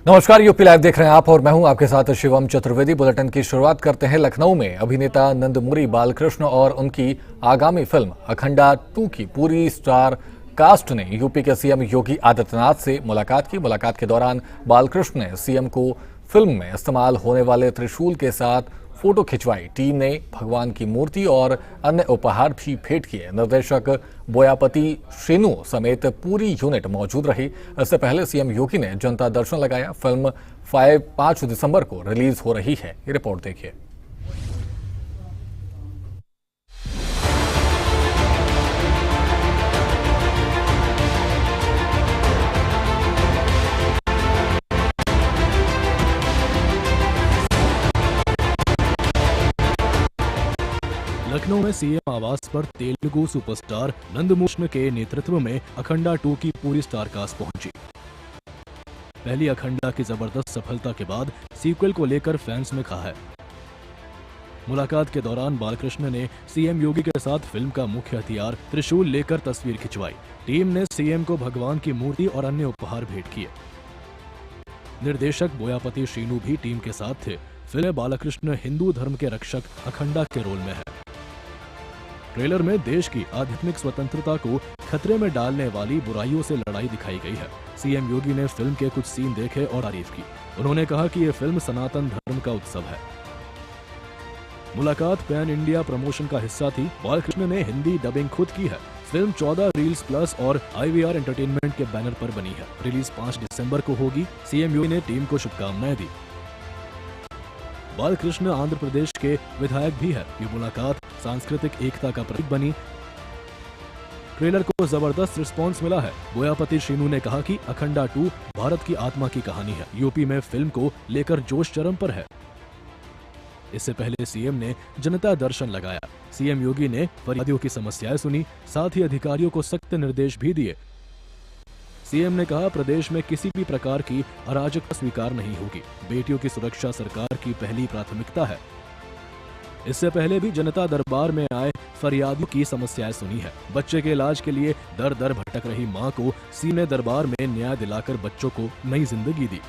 नमस्कार, UP live देख रहे हैं आप और मैं हूं आपके साथ शिवम चतुर्वेदी। बुलेटिन की शुरुआत करते हैं लखनऊ में। अभिनेता नंदमुरी बालकृष्ण और उनकी आगामी फिल्म अखंडा 2 की पूरी स्टार कास्ट ने यूपी के सीएम योगी आदित्यनाथ से मुलाकात की। मुलाकात के दौरान बालकृष्ण ने सीएम को फिल्म में इस्तेमाल होने वाले त्रिशूल के साथ फोटो खिंचवाई। टीम ने भगवान की मूर्ति और अन्य उपहार भी भेंट किए। निर्देशक बोयापति श्रीनु समेत पूरी यूनिट मौजूद रही। इससे पहले सीएम योगी ने जनता दर्शन लगाया। फिल्म 5 दिसंबर को रिलीज हो रही है। ये रिपोर्ट देखिए। लखनऊ में सीएम आवास पर तेलुगु सुपरस्टार नंदमुरी के नेतृत्व में अखंडा 2 की पूरी स्टार कास्ट पहुंची। पहली अखंडा की जबरदस्त सफलता के बाद सीक्वल को लेकर फैंस में खा है। मुलाकात के दौरान बालकृष्ण ने सीएम योगी के साथ फिल्म का मुख्य हथियार त्रिशूल लेकर तस्वीर खिंचवाई। टीम ने सीएम को भगवान की मूर्ति और अन्य उपहार भेंट किए। निर्देशक बोयापति श्रीनु भी टीम के साथ थे। फिल्म बालकृष्ण हिंदू धर्म के रक्षक अखंडा के रोल में है। ट्रेलर में देश की आध्यात्मिक स्वतंत्रता को खतरे में डालने वाली बुराइयों से लड़ाई दिखाई गई है। सीएम योगी ने फिल्म के कुछ सीन देखे और तारीफ की। उन्होंने कहा कि यह फिल्म सनातन धर्म का उत्सव है। मुलाकात पैन इंडिया प्रमोशन का हिस्सा थी। बालकृष्ण ने हिंदी डबिंग खुद की है। फिल्म 14 रील्स प्लस और IVR एंटरटेनमेंट के बैनर पर बनी है। रिलीज 5 दिसंबर को होगी। सीएम योगी ने टीम को शुभकामनाएं दी। बालकृष्ण आंध्र प्रदेश के विधायक भी है। ये मुलाकात सांस्कृतिक एकता का प्रतीक बनी। ट्रेलर को जबरदस्त रिस्पांस मिला है। बोयापति श्रीनु ने कहा कि अखंडा 2 भारत की आत्मा की कहानी है। यूपी में फिल्म को लेकर जोश चरम पर है। इससे पहले सीएम ने जनता दर्शन लगाया। सीएम योगी ने फरियादियों की समस्याएं सुनी, साथ ही अधिकारियों को सख्त निर्देश भी दिए। सीएम ने कहा, प्रदेश में किसी भी प्रकार की अराजकता स्वीकार नहीं होगी। बेटियों की सुरक्षा सरकार की पहली प्राथमिकता है। इससे पहले भी जनता दरबार में आए फरियादियों की समस्याएं सुनी है। बच्चे के इलाज के लिए दर दर भटक रही मां को सीएम ने दरबार में न्याय दिलाकर बच्चों को नई जिंदगी दी।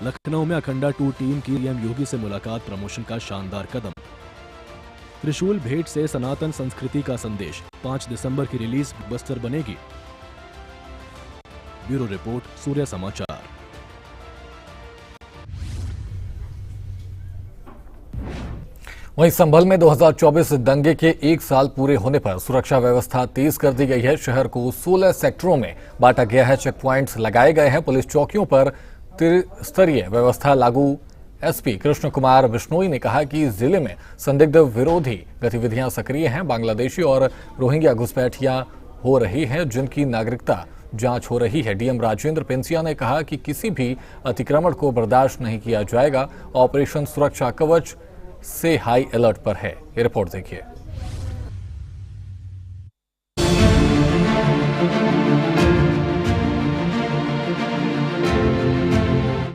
लखनऊ में अखंडा 2 टीम की सीएम योगी से मुलाकात प्रमोशन का शानदार कदम। त्रिशूल भेंट से सनातन संस्कृति का संदेश। 5 दिसंबर की रिलीज बस्टर बनेगी। ब्यूरो रिपोर्ट, सूर्य समाचार। वहीं संभल में 2024 दंगे के 1 साल पूरे होने पर सुरक्षा व्यवस्था तेज कर दी गई है। शहर को 16 सेक्टरों में बांटा गया है। चेक पॉइंट्स लगाए गए हैं। पुलिस चौकियों पर त्रिस्तरीय व्यवस्था लागू। एसपी कृष्ण कुमार बिश्नोई ने कहा कि जिले में संदिग्ध विरोधी गतिविधियां सक्रिय हैं। बांग्लादेशी और रोहिंग्या घुसपैठियां हो रही हैं, जिनकी नागरिकता जांच हो रही है। डीएम राजेंद्र पेंसिया ने कहा कि किसी भी अतिक्रमण को बर्दाश्त नहीं किया जाएगा। ऑपरेशन सुरक्षा कवच से हाई अलर्ट पर है। ये रिपोर्ट देखिए।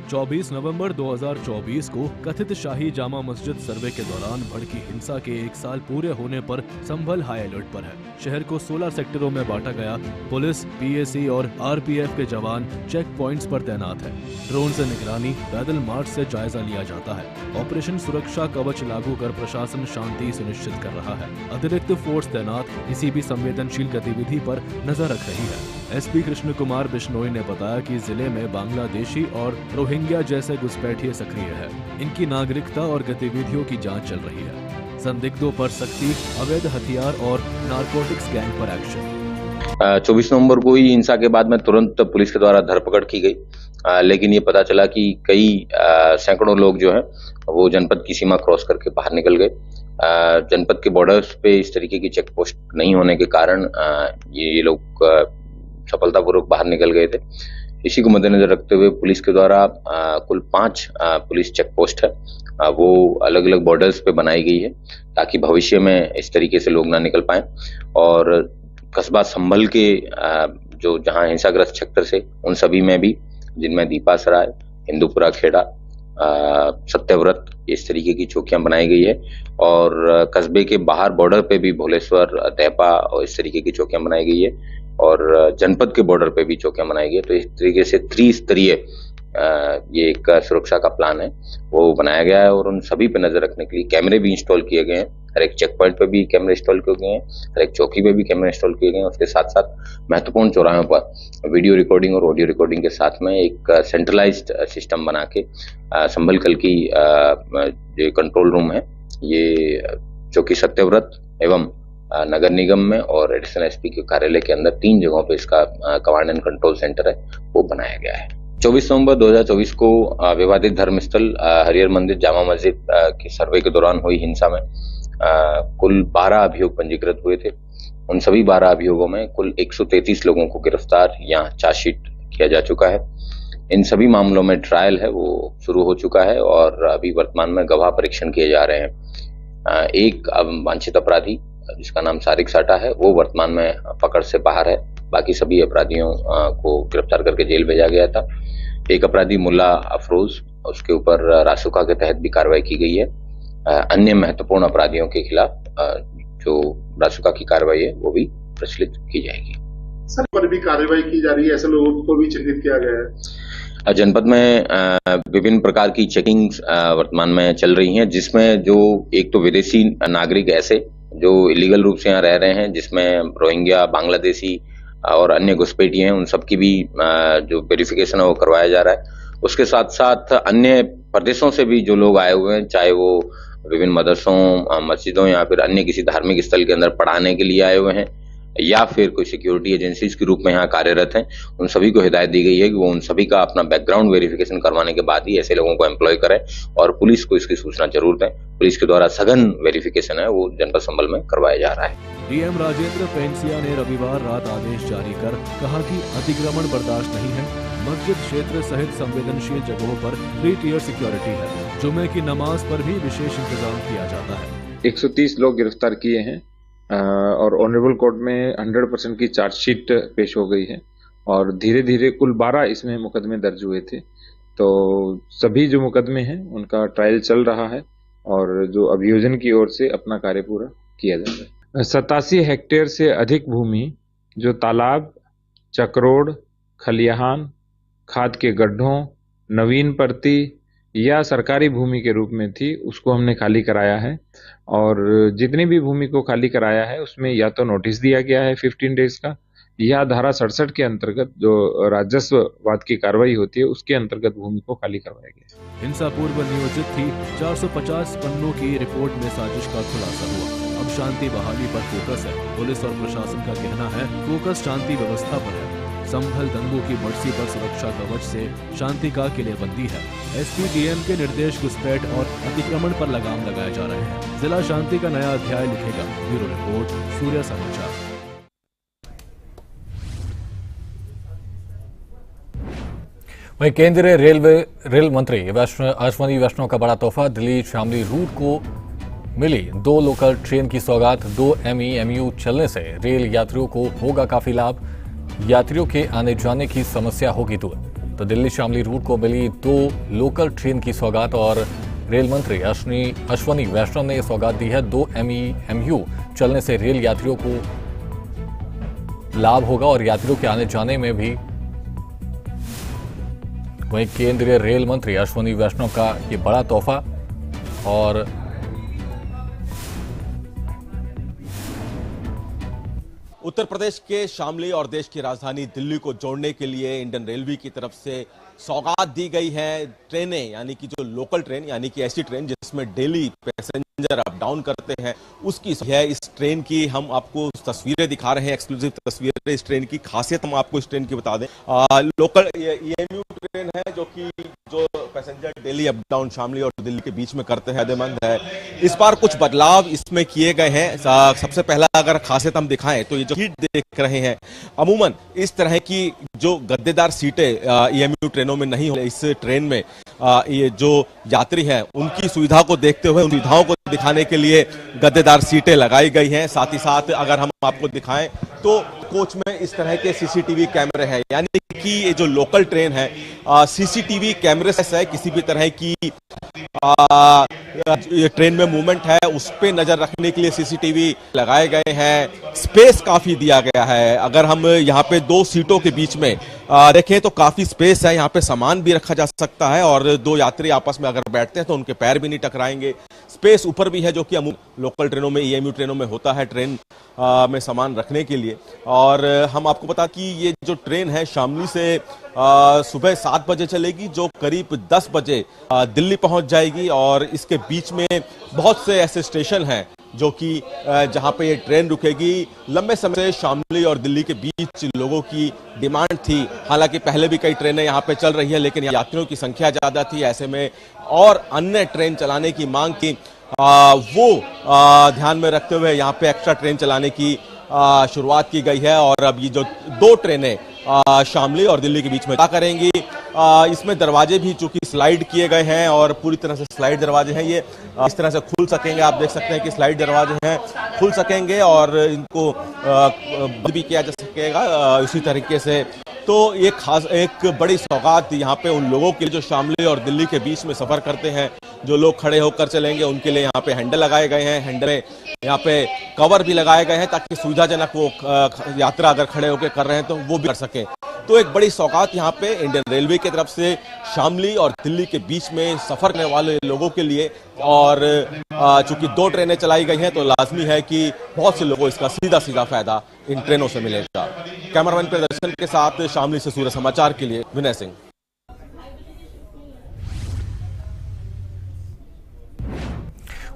24 नवंबर 2024 को कथित शाही जामा मस्जिद सर्वे के दौरान भड़की हिंसा के 1 साल पूरे होने पर संभल हाई अलर्ट पर है। शहर को 16 सेक्टरों में बांटा गया। पुलिस, पीएसी और आरपीएफ के जवान चेक पॉइंट्स पर तैनात है। ड्रोन से निगरानी, पैदल मार्च से जायजा लिया जाता है। ऑपरेशन सुरक्षा कवच लागू कर प्रशासन शांति सुनिश्चित कर रहा है। अतिरिक्त फोर्स तैनात किसी भी संवेदनशील गतिविधि पर नजर रख रही है। एसपी कृष्ण कुमार बिश्नोई ने बताया कि जिले में बांग्लादेशी और रोहिंग्या जैसे घुसपैठिए सक्रिय है। इनकी नागरिकता और गतिविधियों की जांच चल रही है। संदिग्धों पर सख्ती, अवैध हथियार और नारकोटिक्स गैंग पर एक्शन। 24 नवंबर को ही हिंसा के बाद में तुरंत पुलिस के द्वारा धरपकड़ की गई, लेकिन ये पता चला कि कई सैकड़ों लोग जो हैं वो जनपद की सीमा क्रॉस करके बाहर निकल गए। जनपद के बॉर्डर्स पे इस तरीके की चेक पोस्ट नहीं होने के कारण ये लोग सफलतापूर्वक बाहर निकल गए थे। इसी को मद्देनजर रखते हुए पुलिस के द्वारा कुल 5 पुलिस चेक पोस्ट है, वो अलग अलग बॉर्डर्स पे बनाई गई है ताकि भविष्य में इस तरीके से लोग ना निकल पाए। और कस्बा संभल के जो जहां हिंसाग्रस्त सेक्टर से उन सभी में भी, जिनमें दीपा सराय, हिंदूपुरा खेड़ा, सत्यव्रत, इस तरीके की चौकियां बनाई गई है। और कस्बे के बाहर बॉर्डर पे भी भोलेश्वर, देपा और इस तरीके की चौकियां बनाई गई है। और जनपद के बॉर्डर पे भी चौकियां बनाई गई है। तो इस तरीके से त्रिस्तरीय ये एक सुरक्षा का प्लान है वो बनाया गया है और उन सभी पे नजर रखने के लिए कैमरे भी इंस्टॉल किए गए हैं। हर एक चेक पॉइंट पे भी कैमरे इंस्टॉल किए गए हैं, हर एक चौकी पे भी कैमरे इंस्टॉल किए गए हैं। उसके साथ साथ महत्वपूर्ण चौराहों पर वीडियो रिकॉर्डिंग और ऑडियो रिकॉर्डिंग के साथ में एक सेंट्रलाइज्ड सिस्टम बना के संभल कल की जो कंट्रोल रूम है ये चौकी सत्यव्रत एवं नगर निगम में और एडिशनल एसपी के कार्यालय के अंदर 3 जगहों पे इसका कमांड एंड कंट्रोल सेंटर है वो बनाया गया है। 24 नवंबर 2024 को विवादित धर्मस्थल हरिहर मंदिर जामा मस्जिद की सर्वे के दौरान हुई हिंसा में कुल 12 अभियोग पंजीकृत हुए थे। उन सभी 12 अभियोगों में कुल 133 लोगों को गिरफ्तार या चार्जशीट किया जा चुका है। इन सभी मामलों में ट्रायल है वो शुरू हो चुका है और अभी वर्तमान में गवाह परीक्षण किए जा रहे हैं। एक वांछित अपराधी जिसका नाम सारिक साटा है वो वर्तमान में पकड़ से बाहर है। बाकी सभी अपराधियों को गिरफ्तार करके जेल भेजा गया था। एक अपराधी मुल्ला अफरोज उसके ऊपर रासुका के तहत भी कार्रवाई की गई है। अन्य महत्वपूर्ण अपराधियों के खिलाफ जो रासुका की कार्रवाई है वो भी प्रचलित की जाएगी। सर पर भी कार्रवाई की जा रही है, ऐसे लोगों को भी चिन्हित किया गया है। जनपद में विभिन्न प्रकार की चेकिंग वर्तमान में चल रही हैं, जिसमें जो एक तो विदेशी नागरिक ऐसे जो इलीगल रूप से यहाँ रह रहे हैं, जिसमें रोहिंग्या, बांग्लादेशी और अन्य घुसपैठिए हैं, उन सब की भी जो वेरिफिकेशन है वो करवाया जा रहा है। उसके साथ साथ अन्य प्रदेशों से भी जो लोग आए हुए हैं, चाहे वो विभिन्न मदरसों, मस्जिदों या फिर अन्य किसी धार्मिक स्थल के अंदर पढ़ाने के लिए आए हुए हैं या फिर कोई सिक्योरिटी एजेंसीज के रूप में यहाँ कार्यरत हैं, उन सभी को हिदायत दी गई है कि वो उन सभी का अपना बैकग्राउंड वेरिफिकेशन करवाने के बाद ही ऐसे लोगों को एम्प्लॉय करें और पुलिस को इसकी सूचना जरूर दें। पुलिस के द्वारा सघन वेरिफिकेशन है वो जनपद संभल में करवाया जा रहा है। डीएम राजेंद्र पेंसिया ने रविवार रात आदेश जारी कर कहा कि अतिक्रमण बर्दाश्त नहीं है। मस्जिद क्षेत्र सहित संवेदनशील जगहों पर 3 टियर सिक्योरिटी है। जुमे की नमाज पर भी विशेष इंतजाम किया जाता है। 130 लोग गिरफ्तार किए हैं और ऑनरेबल कोर्ट में 100% की चार्जशीट पेश हो गई है और धीरे धीरे कुल 12 इसमें मुकदमे दर्ज हुए थे। तो सभी जो मुकदमे हैं उनका ट्रायल चल रहा है और जो अभियोजन की ओर से अपना कार्य पूरा किया जा रहा है। 87 हेक्टेयर से अधिक भूमि जो तालाब, चक्रोड़, खलिहान, खाद के गड्ढों, नवीन परती या सरकारी भूमि के रूप में थी, उसको हमने खाली कराया है और जितनी भी भूमि को खाली कराया है उसमें या तो नोटिस दिया गया है 15 डेज का या धारा 67 के अंतर्गत जो राजस्ववाद की कार्रवाई होती है उसके अंतर्गत भूमि को खाली करवाया गया। हिंसा पूर्व नियोजित थी 450 पन्नों की रिपोर्ट में साजिश का खुलासा हुआ। अब शांति बहाली पर फोकस है। पुलिस और प्रशासन का कहना है फोकस शांति व्यवस्था पर है। संभल दंगों की बरसी पर सुरक्षा कवच से शांति का किलेबंदी है। एसपी डीएम के निर्देश घुसपैठ और अतिक्रमण पर लगाम लगाए जा रहे हैं। जिला शांति का नया अध्याय लिखेगा। ब्यूरो रिपोर्ट, सूर्य समाचार। वहीं केंद्रीय रेल मंत्री अश्विनी वैष्णव का बड़ा तोहफा। दिल्ली शामली रूट को मिली 2 लोकल ट्रेन की सौगात। 2 MEMU चलने से रेल यात्रियों को होगा काफी लाभ। यात्रियों के आने जाने की समस्या होगी दूर। तो दिल्ली शामली रूट को मिली 2 लोकल ट्रेन की सौगात और रेल मंत्री अश्विनी वैष्णव ने सौगात दी है। 2 MEMU चलने से रेल यात्रियों को लाभ होगा और यात्रियों के आने जाने में भी। वहीं केंद्रीय रेल मंत्री अश्विनी वैष्णव का ये बड़ा तोहफा। और उत्तर प्रदेश के शामली और देश की राजधानी दिल्ली को जोड़ने के लिए इंडियन रेलवे की तरफ से सौगात दी गई है। ट्रेनें यानी कि जो लोकल ट्रेन यानी कि ऐसी ट्रेन जिसमें डेली पैसेंजर अप डाउन करते हैं उसकी है। इस ट्रेन की हम आपको तस्वीरें दिखा रहे हैं, एक्सक्लूसिव तस्वीरें इस ट्रेन की। खासियत हम आपको इस ट्रेन की बता दें, लोकल EMU ट्रेन है जो passenger daily up down Shamli और दिल्ली के बीच में करते हैं, फायदेमंद है। इस बार कुछ बदलाव इसमें किए गए हैं। सबसे पहला अगर खासियत हम दिखाएं तो ये जो सीट देख रहे हैं, अमूमन इस तरह की जो गद्देदार सीटें EMU ट्रेनों में नहीं हो। इस ट्रेन में ये जो यात्री हैं उनकी सुविधा को देखते हुए उन सुविधाओं को दिखाने के लिए गद्देदार सीटें लगाई गई हैं। साथ ही साथ अगर हम आपको दिखाएं तो कोच में इस तरह के CCTV कैमरे हैं, यानी कि ये जो लोकल ट्रेन है CCTV कैमरे से किसी भी तरह की ये ट्रेन में मूवमेंट है उस पे नजर रखने के लिए सीसीटीवी लगाए गए हैं। स्पेस काफी दिया गया है। अगर हम यहाँ पे 2 सीटों के बीच में देखें तो काफी स्पेस है, यहाँ पे सामान भी रखा जा सकता है और 2 यात्री आपस में अगर बैठते हैं तो उनके पैर भी नहीं टकराएंगे। स्पेस ऊपर भी है जो कि लोकल ट्रेनों में, ईएमयू ट्रेनों में होता है, ट्रेन में सामान रखने के लिए। और हम आपको बता कि ये जो ट्रेन है शामली से सुबह 7 बजे चलेगी, जो करीब 10 बजे दिल्ली पहुंच जाएगी। और इसके बीच में बहुत से ऐसे स्टेशन हैं जो कि जहां पे ये ट्रेन रुकेगी। लंबे समय से शामली और दिल्ली के बीच लोगों की डिमांड थी, हालांकि पहले भी कई ट्रेनें यहां पे चल रही है, लेकिन यात्रियों की संख्या ज्यादा थी, ऐसे में और अन्य ट्रेन चलाने की मांग की वो ध्यान में रखते हुए यहाँ पे एक्स्ट्रा ट्रेन चलाने की शुरुआत की गई है। और अब ये जो 2 ट्रेनें शामली और दिल्ली के बीच में करेंगी, इसमें दरवाजे भी चूंकि स्लाइड किए गए हैं और पूरी तरह से स्लाइड दरवाजे हैं, ये इस तरह से खुल सकेंगे। आप देख सकते हैं कि स्लाइड दरवाजे हैं, खुल सकेंगे और इनको बंद भी किया जा सकेगा इसी तरीके से। तो ये खास एक बड़ी सौगात यहाँ पे उन लोगों के लिए जो शामली और दिल्ली के बीच में सफर करते हैं। जो लोग खड़े होकर चलेंगे उनके लिए यहाँ पे हैंडल लगाए गए हैं, हैंडल में यहाँ पे कवर भी लगाए गए हैं ताकि सुविधाजनक वो यात्रा अगर खड़े होकर कर रहे हैं तो वो भी कर सकें। तो एक बड़ी सौगात यहाँ पे इंडियन रेलवे की तरफ से शामली और दिल्ली के बीच में सफर करने वाले लोगों के लिए। और चूंकि 2 ट्रेनें चलाई गई हैं तो लाजमी है कि बहुत से लोगों को इसका सीधा सीधा फायदा इन ट्रेनों से मिलेगा। कैमरामैन प्रदर्शन के साथ शामली से सूर्य समाचार के लिए विनय सिंह।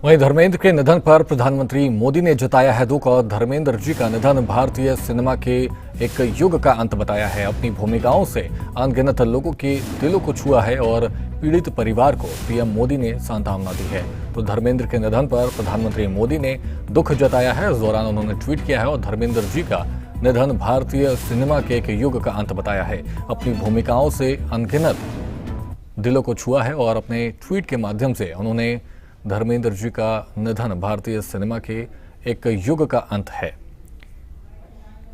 वहीं धर्मेंद्र के निधन पर प्रधानमंत्री मोदी ने जताया है दुख और धर्मेंद्र जी का निधन भारतीय सिनेमा के एक युग का अंत बताया है। अपनी भूमिकाओं से अनगिनत लोगों के दिलों को छुआ है और पीड़ित परिवार को पीएम मोदी ने सांत्वना दी है। तो धर्मेंद्र के निधन पर प्रधानमंत्री मोदी ने दुख जताया है। इस दौरान उन्होंने ट्वीट किया है और धर्मेंद्र जी का निधन भारतीय सिनेमा के एक युग का अंत बताया है। अपनी भूमिकाओं से अनगिनत दिलों को छुआ है और अपने ट्वीट के माध्यम से उन्होंने धर्मेंद्र जी का निधन भारतीय सिनेमा के एक युग का अंत है।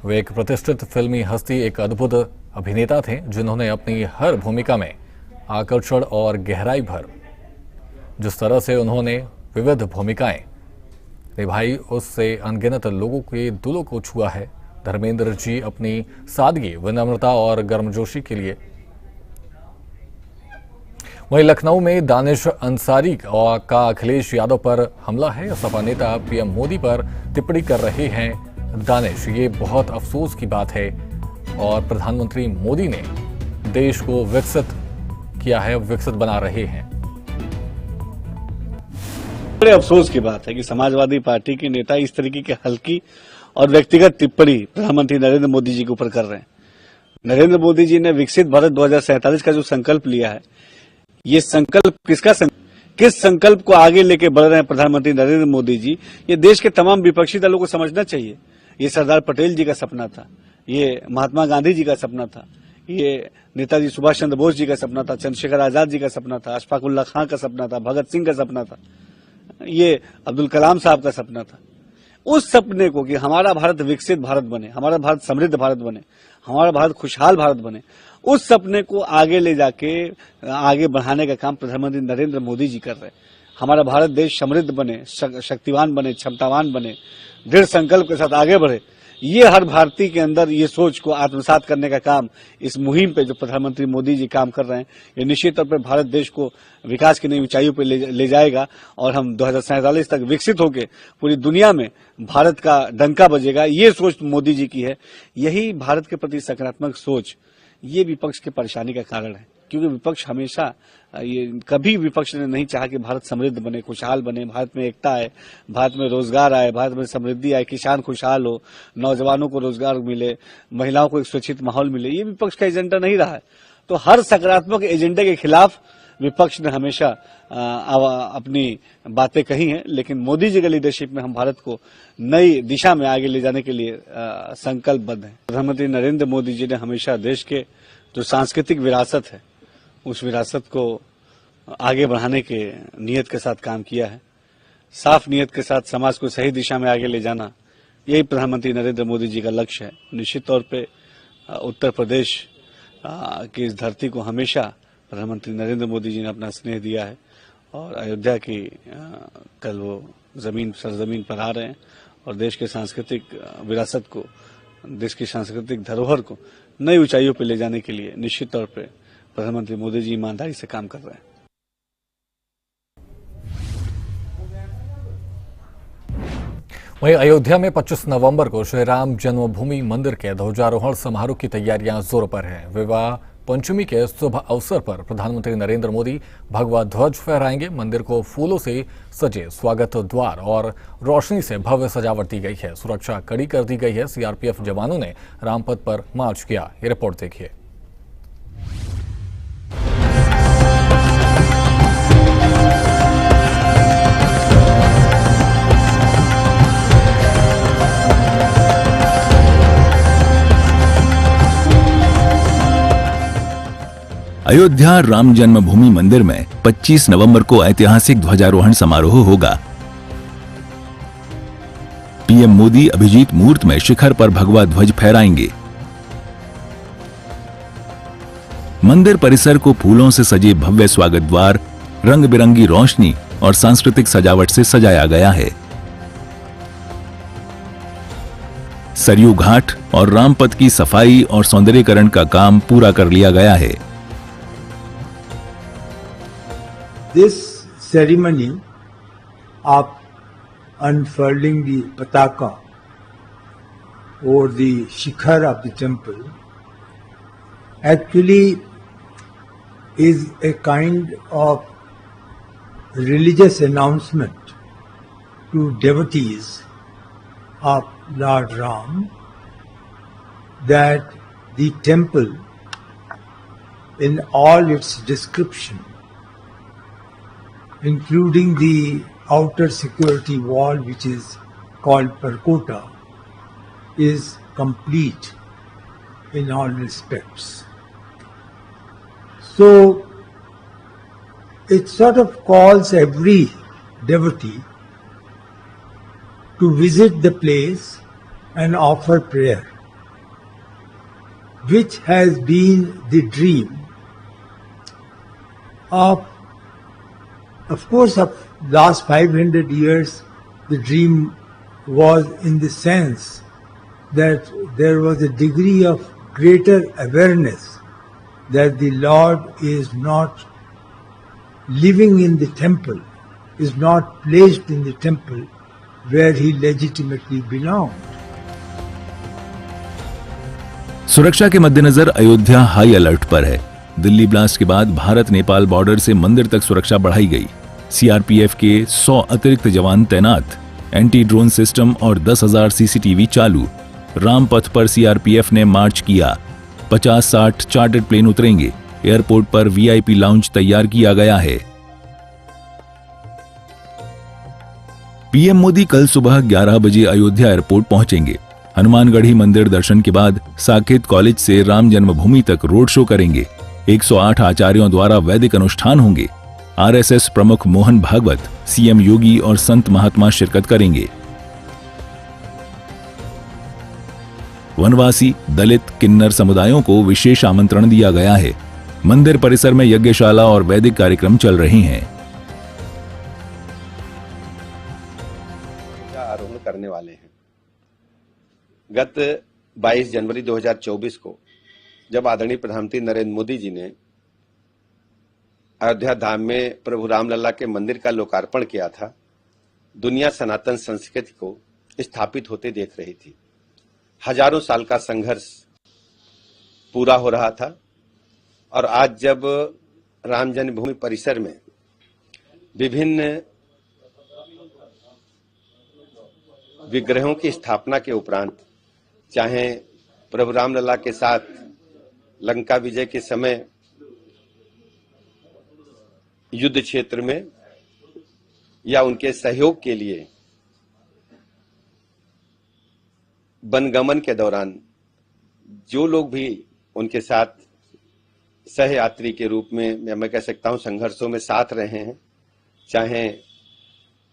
वे एक प्रतिष्ठित फिल्मी हस्ती, एक अद्भुत अभिनेता थे जिन्होंने अपनी हर भूमिका में आकर्षण और गहराई भर जिस तरह से उन्होंने विविध भूमिकाएं निभाई उससे अनगिनत लोगों के दिलों को छुआ है। धर्मेंद्र जी अपनी सादगी, विनम्रता और गर्मजोशी के लिए। वहीं लखनऊ में दानिश अंसारी का अखिलेश यादव पर हमला है। सपा नेता पीएम मोदी पर टिप्पणी कर रहे हैं दानिश, ये बहुत अफसोस की बात है और प्रधानमंत्री मोदी ने देश को विकसित किया है, विकसित बना रहे हैं। बड़े अफसोस की बात है कि समाजवादी पार्टी के नेता इस तरीके की हल्की और व्यक्तिगत टिप्पणी प्रधानमंत्री नरेंद्र मोदी जी के ऊपर कर रहे हैं। नरेंद्र मोदी जी ने विकसित भारत 2047 का जो संकल्प लिया है, ये संकल्प किस संकल्प को आगे लेके बढ़ रहे हैं प्रधानमंत्री नरेंद्र मोदी जी, ये देश के तमाम विपक्षी दलों को समझना चाहिए। ये सरदार पटेल जी का सपना था, ये महात्मा गांधी जी का सपना था, ये नेताजी सुभाष चंद्र बोस जी का सपना था, चंद्रशेखर आजाद जी का सपना था, अशफाक उल्लाह खां का सपना था, भगत सिंह का सपना था, ये अब्दुल कलाम साहब का सपना था। उस सपने को कि हमारा भारत विकसित भारत बने, हमारा भारत समृद्ध भारत बने, हमारा भारत खुशहाल भारत बने, उस सपने को आगे ले जाके आगे बढ़ाने का काम प्रधानमंत्री नरेंद्र मोदी जी कर रहे हैं। हमारा भारत देश समृद्ध बने, शक्तिवान बने, क्षमतावान बने, दृढ़ संकल्प के साथ आगे बढ़े, ये हर भारतीय के अंदर ये सोच को आत्मसात करने का काम इस मुहिम पे जो प्रधानमंत्री मोदी जी काम कर रहे हैं, ये निश्चित तौर पर भारत देश को विकास की नई ऊंचाइयों पर ले जाएगा और हम 2047 तक विकसित होकर पूरी दुनिया में भारत का डंका बजेगा। ये सोच मोदी जी की है। यही भारत के प्रति सकारात्मक सोच ये विपक्ष की परेशानी का कारण है, क्योंकि विपक्ष हमेशा कभी विपक्ष ने नहीं चाहा कि भारत समृद्ध बने, खुशहाल बने, भारत में एकता आए, भारत में रोजगार आए, भारत में समृद्धि आए, किसान खुशहाल हो, नौजवानों को रोजगार मिले, महिलाओं को एक सुरक्षित माहौल मिले। ये विपक्ष का एजेंडा नहीं रहा है। तो हर सकारात्मक एजेंडे के खिलाफ विपक्ष ने हमेशा अपनी बातें कही हैं, लेकिन मोदी जी के लीडरशिप में हम भारत को नई दिशा में आगे ले जाने के लिए संकल्पबद्ध हैं। प्रधानमंत्री नरेंद्र मोदी जी ने हमेशा देश के जो सांस्कृतिक विरासत है उस विरासत को आगे बढ़ाने के नियत के साथ काम किया है। साफ नियत के साथ समाज को सही दिशा में आगे ले जाना, यही प्रधानमंत्री नरेंद्र मोदी जी का लक्ष्य है। निश्चित तौर पे उत्तर प्रदेश की इस धरती को हमेशा प्रधानमंत्री नरेंद्र मोदी जी ने अपना स्नेह दिया है और अयोध्या की कल वो सरजमीन पर आ रहे हैं और देश के सांस्कृतिक विरासत को, देश की सांस्कृतिक धरोहर को नई ऊंचाइयों पर ले जाने के लिए निश्चित तौर पर प्रधानमंत्री मोदी जी ईमानदारी से काम कर रहे हैं। वहीं अयोध्या में 25 नवंबर को श्री राम जन्मभूमि मंदिर के ध्वजारोहण समारोह की तैयारियां जोरों पर हैं। विवाह पंचमी के शुभ अवसर पर प्रधानमंत्री नरेंद्र मोदी भगवा ध्वज फहराएंगे। मंदिर को फूलों से सजे स्वागत द्वार और रोशनी से भव्य सजावट दी गई है। सुरक्षा कड़ी कर दी गई है। सीआरपीएफ जवानों ने रामपथ पर मार्च किया। ये रिपोर्ट देखिए। अयोध्या राम जन्मभूमि मंदिर में 25 नवंबर को ऐतिहासिक ध्वजारोहण समारोह होगा। पीएम मोदी अभिजीत मुहूर्त में शिखर पर भगवा ध्वज फहराएंगे। मंदिर परिसर को फूलों से सजे भव्य स्वागत द्वार, रंग बिरंगी रोशनी और सांस्कृतिक सजावट से सजाया गया है। सरयू घाट और रामपथ की सफाई और सौंदर्यीकरण का काम पूरा कर लिया गया है। This ceremony of unfurling the pataka over the shikhar of the temple actually is a kind of religious announcement to devotees of Lord Ram that the temple in all its description, including the outer security wall which is called Perkota, is complete in all respects. So it sort of calls every devotee to visit the place and offer prayer, which has been the dream of course, of last 500 years, the dream was in the sense that there was a degree of greater awareness that the Lord is not living in the temple, is not placed in the temple where he legitimately belonged. सुरक्षा के मद्देनजर Ayodhya high alert पर है। Delhi blast के बाद Bharat Nepal border से मंदिर तक सुरक्षा बढ़ाई गई। सीआरपीएफ के 100 अतिरिक्त जवान तैनात, एंटी ड्रोन सिस्टम और 10,000 सीसीटीवी चालू। रामपथ पर सीआरपीएफ ने मार्च किया। 50-60 चार्टर्ड प्लेन उतरेंगे। एयरपोर्ट पर वीआईपी लाउंज तैयार किया गया है। पीएम मोदी कल सुबह 11 बजे अयोध्या एयरपोर्ट पहुंचेंगे। हनुमानगढ़ी मंदिर दर्शन के बाद साकेत कॉलेज से राम जन्मभूमि तक रोड शो करेंगे। 108 आचार्यों द्वारा वैदिक अनुष्ठान होंगे। आरएसएस प्रमुख मोहन भागवत, सीएम योगी और संत महात्मा शिरकत करेंगे। वनवासी, दलित, किन्नर समुदायों को विशेष आमंत्रण दिया गया है। मंदिर परिसर में यज्ञशाला और वैदिक कार्यक्रम चल रहे हैं। आरोहण करने वाले हैं। गत 22 जनवरी 2024 को जब आदरणीय प्रधानमंत्री नरेंद्र मोदी जी ने अयोध्या धाम में प्रभु रामलला के मंदिर का लोकार्पण किया था, दुनिया सनातन संस्कृति को स्थापित होते देख रही थी। हजारों साल का संघर्ष पूरा हो रहा था और आज जब राम जन्मभूमि परिसर में विभिन्न विग्रहों की स्थापना के उपरांत, चाहे प्रभु रामलला के साथ लंका विजय के समय युद्ध क्षेत्र में या उनके सहयोग के लिए वनगमन के दौरान जो लोग भी उनके साथ सहयात्री के रूप में, या मैं कह सकता हूं संघर्षों में साथ रहे हैं, चाहे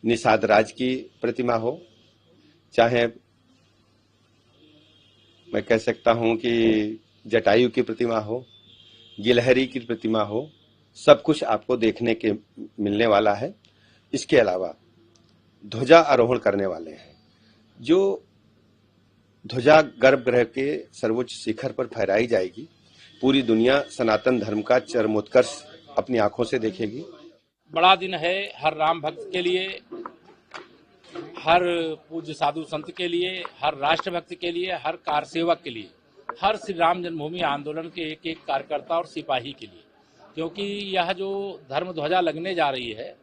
निषाद राज की प्रतिमा हो, चाहे मैं कह सकता हूं कि जटायु की प्रतिमा हो, गिलहरी की प्रतिमा हो, सब कुछ आपको देखने के मिलने वाला है। इसके अलावा ध्वजा आरोहण करने वाले हैं, जो ध्वजा गर्भगृह के सर्वोच्च शिखर पर फहराई जाएगी। पूरी दुनिया सनातन धर्म का चरमोत्कर्ष अपनी आंखों से देखेगी। बड़ा दिन है हर राम भक्त के लिए, हर पूज्य साधु संत के लिए, हर राष्ट्रभक्त के लिए, हर कार सेवक के लिए, हर श्री राम जन्मभूमि आंदोलन के एक एक कार्यकर्ता और सिपाही के लिए। क्योंकि यह जो धर्म ध्वजा लगने जा रही है,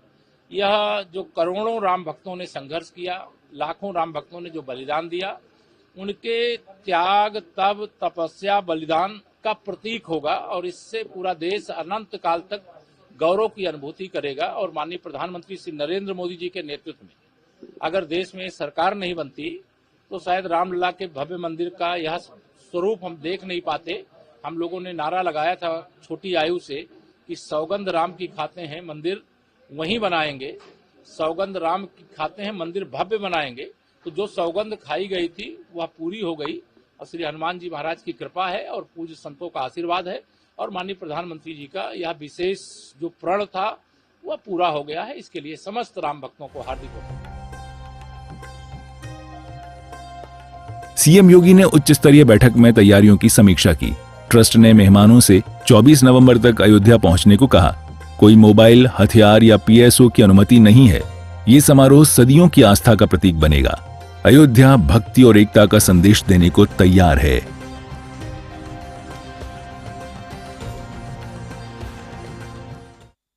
यह जो करोड़ों राम भक्तों ने संघर्ष किया, लाखों राम भक्तों ने जो बलिदान दिया, उनके त्याग, तप, तपस्या, बलिदान का प्रतीक होगा और इससे पूरा देश अनंत काल तक गौरव की अनुभूति करेगा। और माननीय प्रधानमंत्री श्री नरेंद्र मोदी जी के नेतृत्व में अगर देश में सरकार नहीं बनती तो शायद रामलला के भव्य मंदिर का यह स्वरूप हम देख नहीं पाते। हम लोगों ने नारा लगाया था छोटी आयु से कि सौगंध राम की खाते हैं, मंदिर वहीं बनाएंगे, सौगंध राम की खाते हैं, मंदिर भव्य बनाएंगे। तो जो सौगंध खाई गई थी वह पूरी हो गई और श्री हनुमान जी महाराज की कृपा है और पूज्य संतों का आशीर्वाद है और माननीय प्रधानमंत्री जी का यह विशेष जो प्रण था वह पूरा हो गया है। इसके लिए समस्त राम भक्तों को हार्दिक बधाई। सीएम योगी ने उच्च स्तरीय बैठक में तैयारियों की समीक्षा की। ट्रस्ट ने मेहमानों से 24 नवंबर तक अयोध्या पहुंचने को कहा। कोई मोबाइल, हथियार या पीएसओ की अनुमति नहीं है। ये समारोह सदियों की आस्था का प्रतीक बनेगा। अयोध्या भक्ति और एकता का संदेश देने को तैयार है।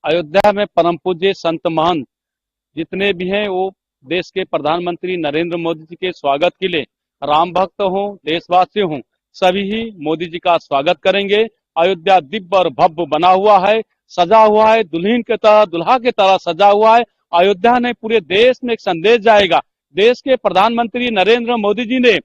अयोध्या में परम पूज्य संत महंत जितने भी हैं वो देश के प्रधानमंत्री नरेंद्र मोदी जी के स्वागत के लिए राम भक्त हों, देशवासी हों, सभी ही मोदी जी का स्वागत करेंगे। अयोध्या दिव्य और भव्य बना हुआ है, सजा हुआ है, दुल्हन के तरह, दुल्हा के तरह सजा हुआ है। अयोध्या ने पूरे देश में एक संदेश जाएगा। देश के प्रधानमंत्री नरेंद्र मोदी जी ने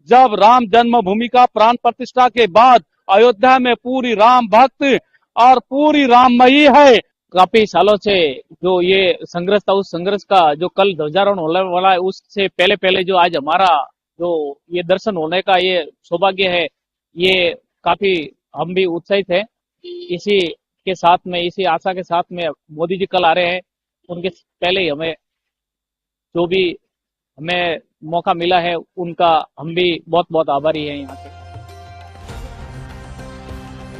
जब राम जन्मभूमि का प्राण प्रतिष्ठा के बाद अयोध्या में पूरी राम भक्त और पूरी राममयी है। काफी सालों से जो ये संघर्ष था, उस संघर्ष का जो कल ध्वजारोहण होने वाला है, उससे पहले जो आज हमारा जो ये दर्शन होने का ये सौभाग्य है, ये काफी हम भी उत्साहित है। इसी के साथ में, इसी आशा के साथ में मोदी जी कल आ रहे हैं, उनके पहले ही हमें जो भी हमें मौका मिला है उनका हम भी बहुत बहुत आभारी हैं। यहाँ से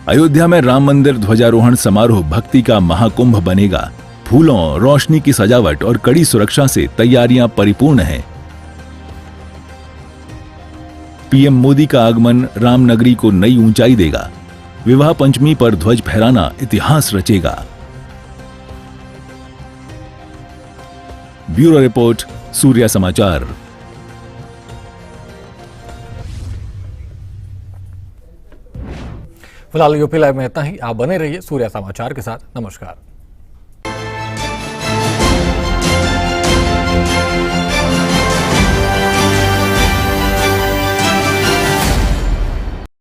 अयोध्या में राम मंदिर ध्वजारोहण समारोह भक्ति का महाकुंभ बनेगा। फूलों, रोशनी की सजावट और कड़ी सुरक्षा से तैयारियां परिपूर्ण हैं। पीएम मोदी का आगमन रामनगरी को नई ऊंचाई देगा। विवाह पंचमी पर ध्वज फहराना इतिहास रचेगा। ब्यूरो रिपोर्ट, सूर्या समाचार। फिलहाल यूपी लाइव में इतना ही। आप बने रहिए सूर्या समाचार के साथ। नमस्कार।